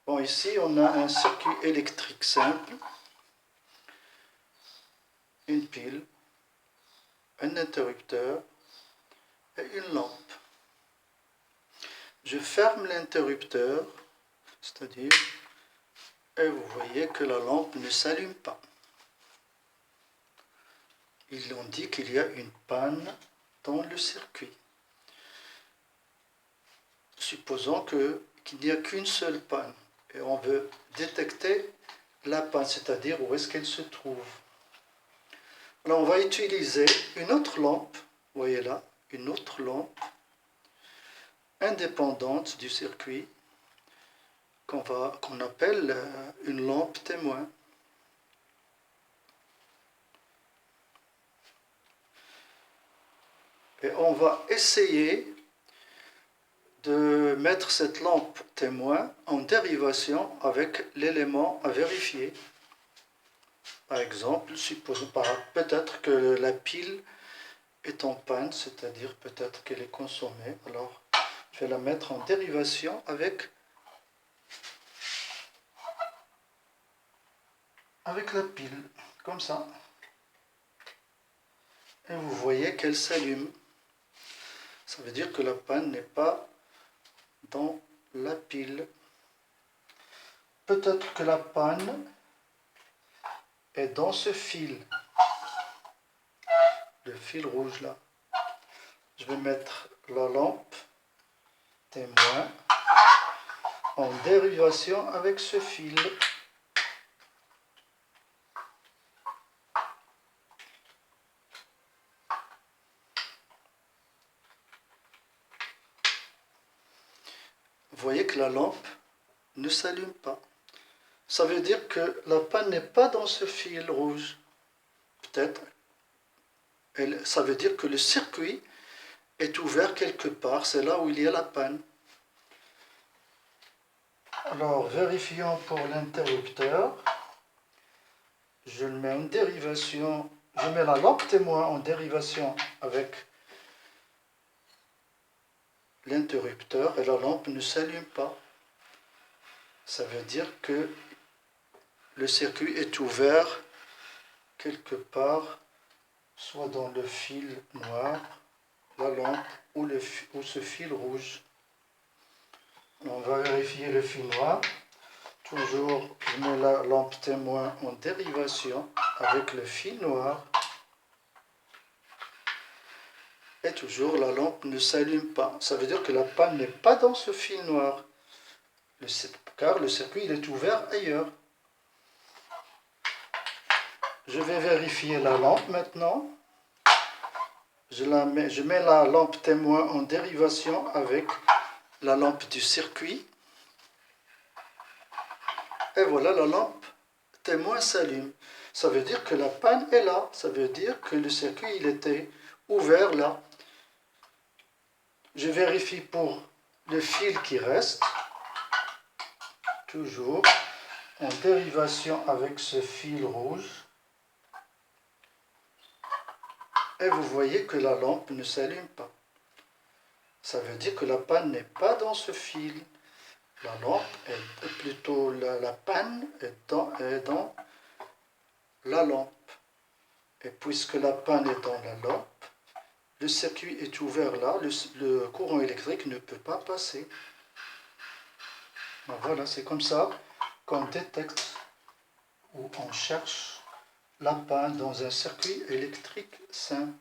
Bon, ici, on a un circuit électrique simple, une pile, un interrupteur et une lampe. Je ferme l'interrupteur, c'est-à-dire, et vous voyez que la lampe ne s'allume pas. Ils ont dit qu'il y a une panne dans le circuit. Supposons qu'il n'y a qu'une seule panne et on veut détecter la panne, c'est-à-dire où est-ce qu'elle se trouve. Alors on va utiliser une autre lampe, vous voyez là, une autre lampe indépendante du circuit qu'on appelle une lampe témoin. Et on va essayer de mettre cette lampe témoin en dérivation avec l'élément à vérifier. Par exemple, supposons peut-être que la pile est en panne, c'est-à-dire peut-être qu'elle est consommée. Alors, je vais la mettre en dérivation avec la pile, comme ça. Et vous voyez qu'elle s'allume. Ça veut dire que la panne n'est pas dans la pile. Peut-être que la panne est dans ce fil. Le fil rouge là. Je vais mettre la lampe témoin en dérivation avec ce fil. Vous voyez que la lampe ne s'allume pas. Ça veut dire que la panne n'est pas dans ce fil rouge. Peut-être. Ça veut dire que le circuit est ouvert quelque part. C'est là où il y a la panne. Alors, vérifions pour l'interrupteur. Je le mets en dérivation. Je mets la lampe témoin en dérivation avec l'interrupteur et la lampe ne s'allume pas. Ça veut dire que le circuit est ouvert quelque part, soit dans le fil noir, la lampe ou ce fil rouge. On va vérifier le fil noir. Toujours, je mets la lampe témoin en dérivation avec le fil noir. Et toujours, la lampe ne s'allume pas. Ça veut dire que la panne n'est pas dans ce fil noir, car le circuit il est ouvert ailleurs. Je vais vérifier la lampe maintenant. Je mets la lampe témoin en dérivation avec la lampe du circuit. Et voilà, la lampe témoin s'allume. Ça veut dire que la panne est là. Ça veut dire que le circuit il était ouvert là. Je vérifie pour le fil qui reste. Toujours en dérivation avec ce fil rouge. Et vous voyez que la lampe ne s'allume pas. Ça veut dire que la panne n'est pas dans ce fil. La lampe est plutôt la panne est dans la lampe. Et puisque la panne est dans la lampe, le circuit est ouvert là, le courant électrique ne peut pas passer. Donc voilà, c'est comme ça qu'on détecte ou on cherche la panne dans un circuit électrique simple.